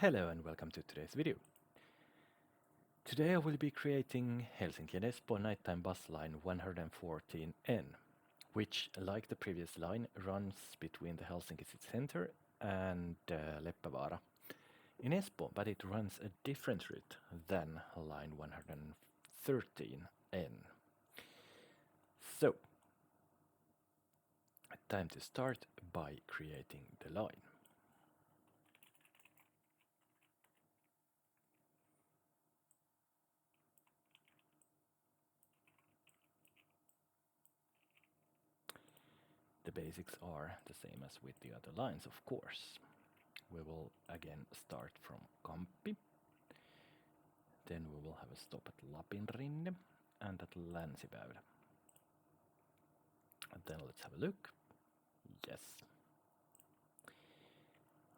Hello and welcome to today's video. Today I will be creating Helsinki and Espoo nighttime bus line 114N, which, like the previous line, runs between the Helsinki city center and Leppävaara in Espoo, but it runs a different route than line 113N. So, time to start by creating the line. The basics are the same as with the other lines, of course. We will again start from Kamppi. Then we will have a stop at Lapinrinne and at Länsiväylä. And then let's have a look. Yes.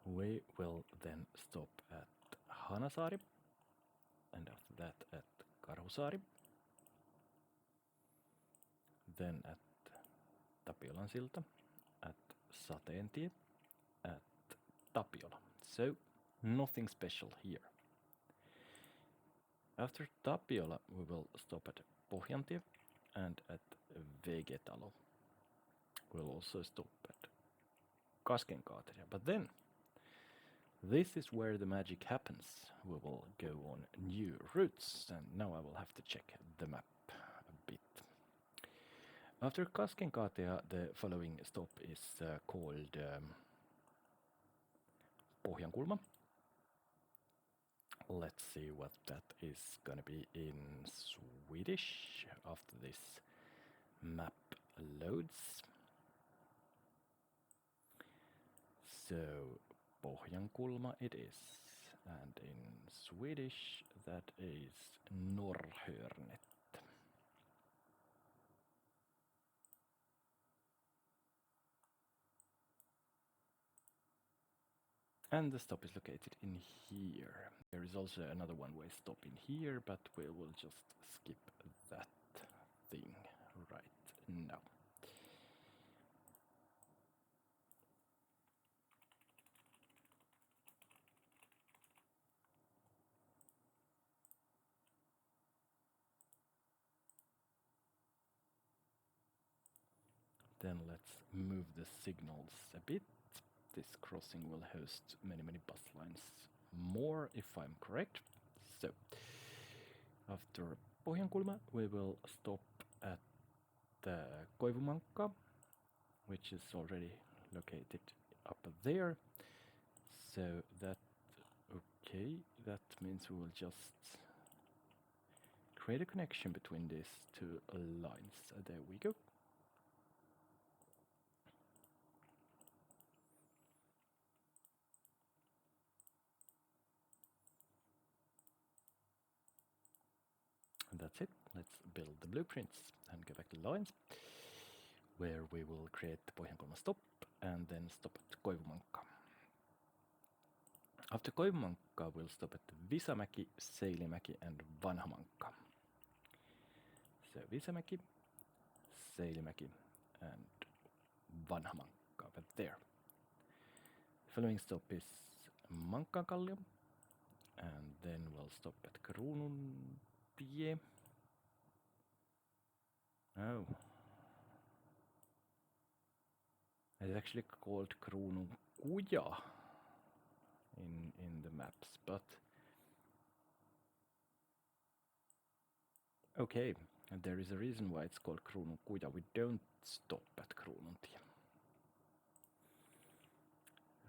We will then stop at Hanasaari and after that at Karhusaari. Then at Tapiolansilta, at Sateentie, at Tapiola. So nothing special here. After Tapiola we will stop at Pohjantie and at Vegetalo. We'll also stop at Kaskenkaateria, but then this is where the magic happens. We will go on new routes, and now I will have to check the map a bit. After Kaskenkaateria, the following stop is called Pohjankulma. Let's see what that is gonna be in Swedish after this map loads. So Pohjankulma it is, and in Swedish that is Norrhörnet. And the stop is located in here. There is also another one-way stop in here, but we will just skip that thing right now. Then let's move the signals a bit. This crossing will host many bus lines more, if I'm correct. So, after Pohjankulma, we will stop at Koivumankka, which is already located up there. So that means we will just create a connection between these two lines. There we go. And that's it. Let's build the blueprints and go back to the lines, where we will create the Pohjankulma stop and then stop at Koivumankka. After Koivumankka, we'll stop at Visamäki, Seilimäki and Vanhamankka. So Visamäki, Seilimäki and Vanhamankka over there. Following stop is Mankkakallio, and then we'll stop at Kruununtie. Oh. It's actually called Kruununkuja in the maps, but okay, and there is a reason why it's called Kruununkuja. We don't stop at Kruununtie.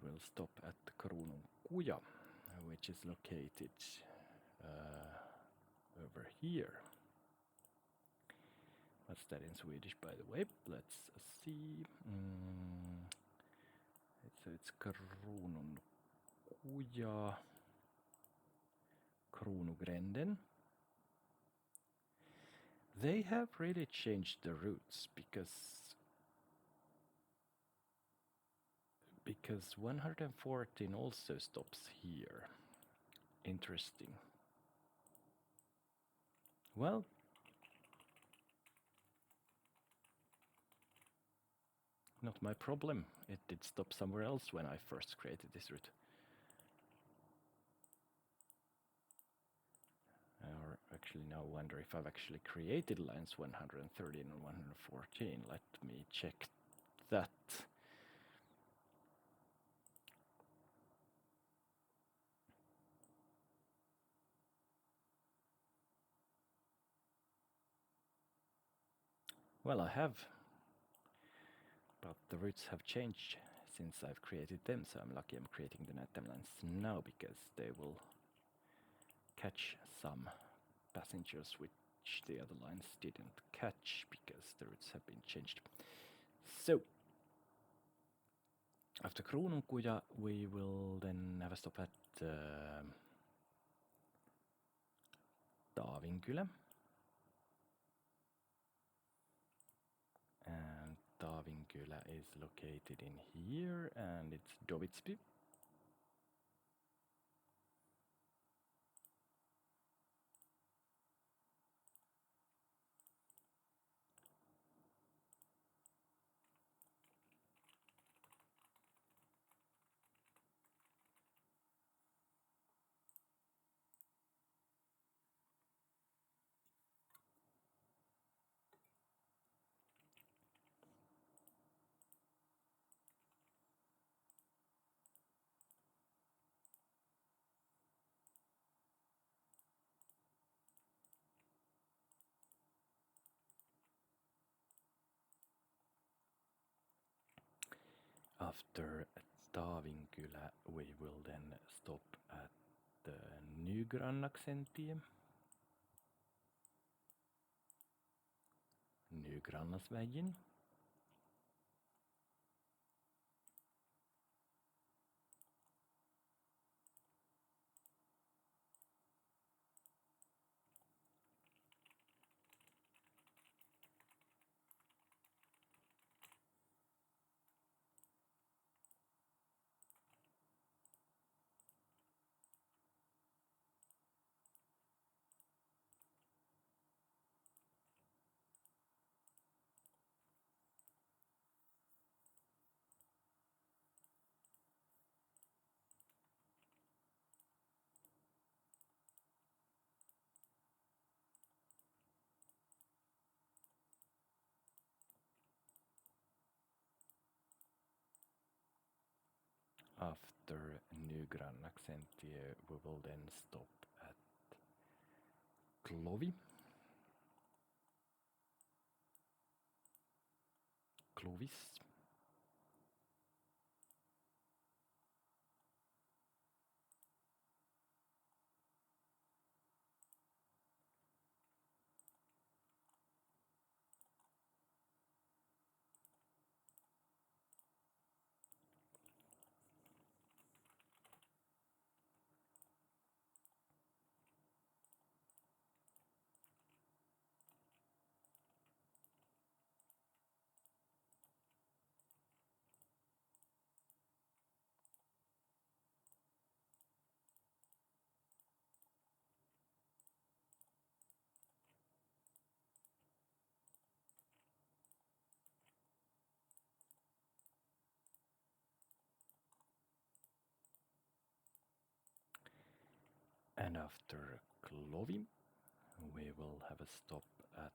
We'll stop at Kruununkuja, which is located over here. What's that in Swedish, by the way? Let's see. It's Kruununkuja, Kruunugränden. They have really changed the routes because 114 also stops here. Interesting. Well, not my problem. It did stop somewhere else when I first created this route. actually now wonder if I've actually created lines 113 and 114. Let me check that. Well, I have, but the routes have changed since I've created them, so I'm lucky I'm creating the nighttime lines now, because they will catch some passengers which the other lines didn't catch, because the routes have been changed. So, after Kruununkuja, we will then have a stop at Taavinkylä. And Taavinkylä is located in here, and it's Dovitsby. After Taavinkylä, we will then stop at the Nygrannaksenttie. Nygrannasvägen. After Nygrannaksenttie, we will then stop at Klovi. Klovis. And after Klovi, we will have a stop at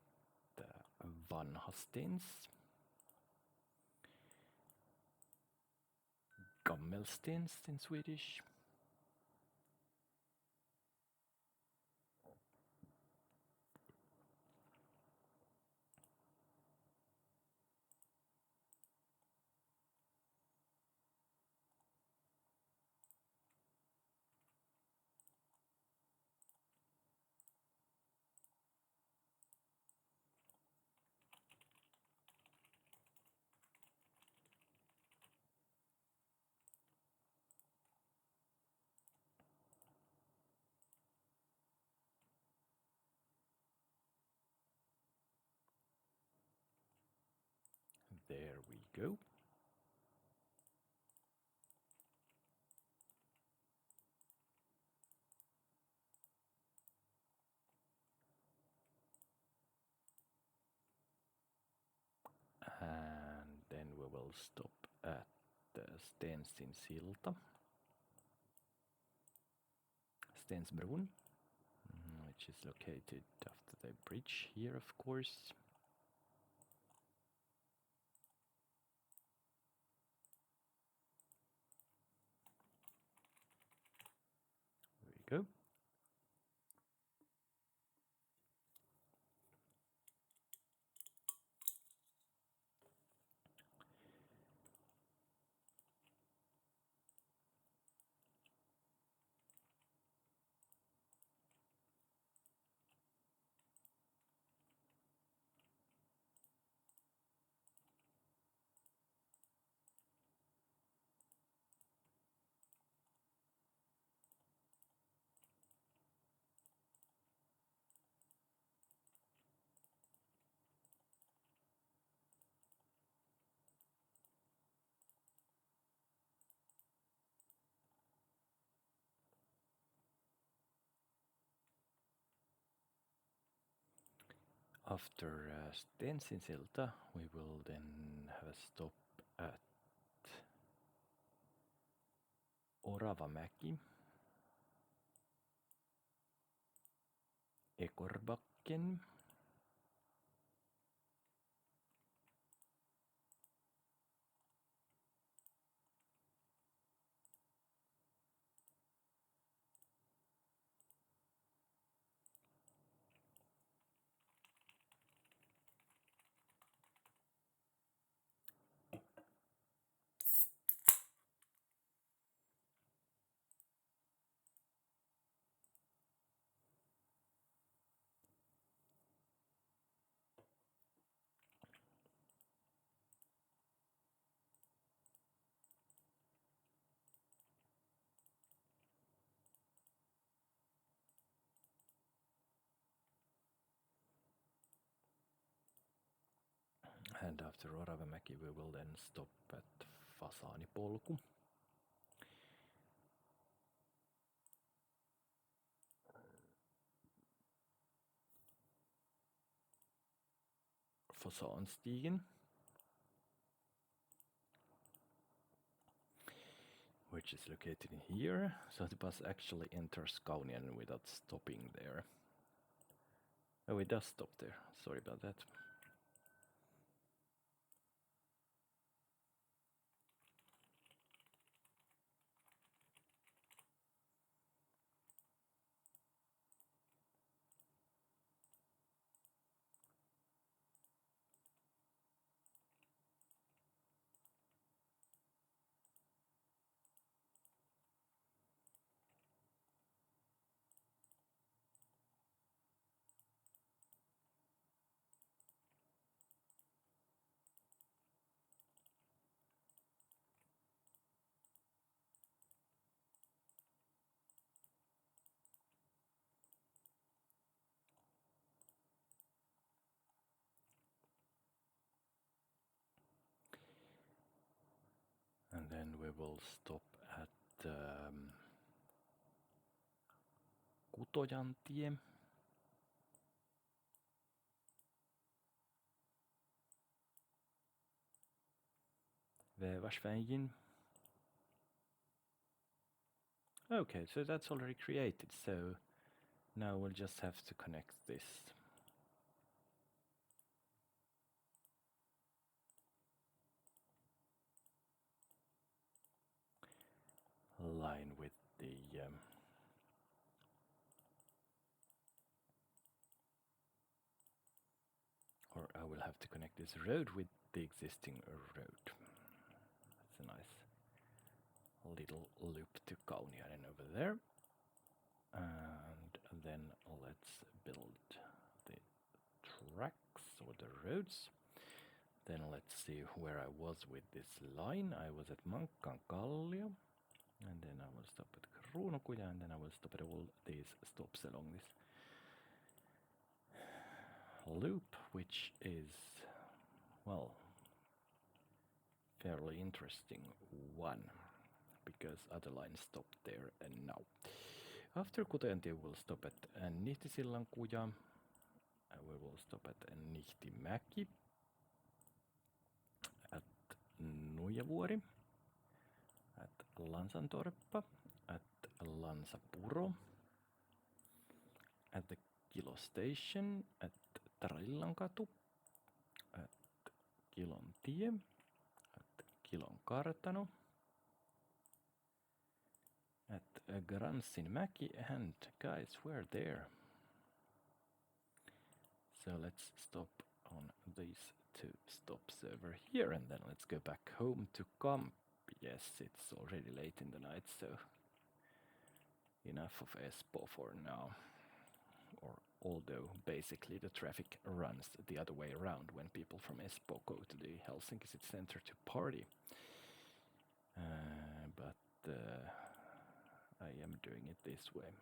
Vanhastens. Gammelstens in Swedish. There we go. And then we will stop at Stensinsilta. Stensbron, which is located after the bridge here, of course. There we go. After Stensinsilta, we will then have a stop at Oravamäki, Ekorbakken, and after Oravamäki we will then stop at Fasaanipolku. Fasaanstigen, which is located here, so the bus actually enters Kauniainen without stopping there. Oh, it does stop there, sorry about that. And then we will stop at Kutojantie. Väversvägen. Okay, so that's already created, so now we'll just have to connect this. Line with the or I will have to connect this road with the existing road. That's a nice little loop to Kauniainen over there. And then let's build the tracks or the roads. Then let's see where I was with this line. I was at Mankkankallio, and then I will stop at Kruunukuja, and then I will stop at all these stops along this loop, which is, well, fairly interesting one, because other lines stop there and now. After Kutojantie we'll stop at Nihtisillankuja, and we will stop at Nihtimäki, at Nuijavuori, at Lansantorppa, at Lansapuro, at the Kilo Station, at Tarillankatu, at Kilontie, at Kilonkartano, at Gransinmäki, and guys, we're there. So let's stop on these two stops over here, and then let's go back home to camp. Yes, it's already late in the night, so enough of Espoo for now. Or although basically the traffic runs the other way around when people from Espoo go to the Helsinki city center to party. But I am doing it this way.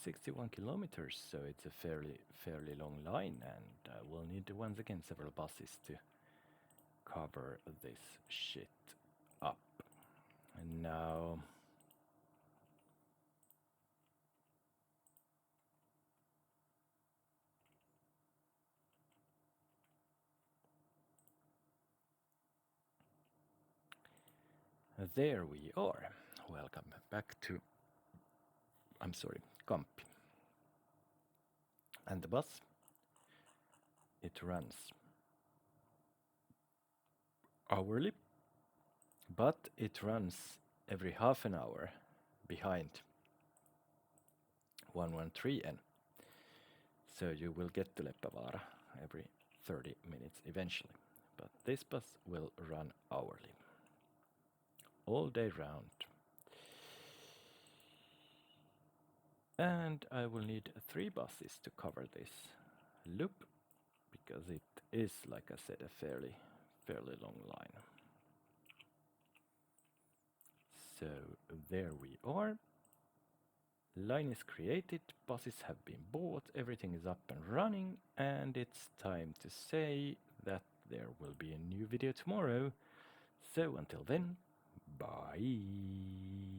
"61 kilometers, so it's a fairly long line, and we'll need once again several buses to cover this shit up. And now there we are. Welcome back to, I'm sorry, Kamppi. And the bus, it runs hourly, but it runs every half an hour behind 113N. So you will get to Leppävaara every 30 minutes eventually. But this bus will run hourly, all day round. And I will need 3 buses to cover this loop, because it is, like I said, a fairly long line. So there we are. Line is created, buses have been bought, everything is up and running, and it's time to say that there will be a new video tomorrow. So until then, bye!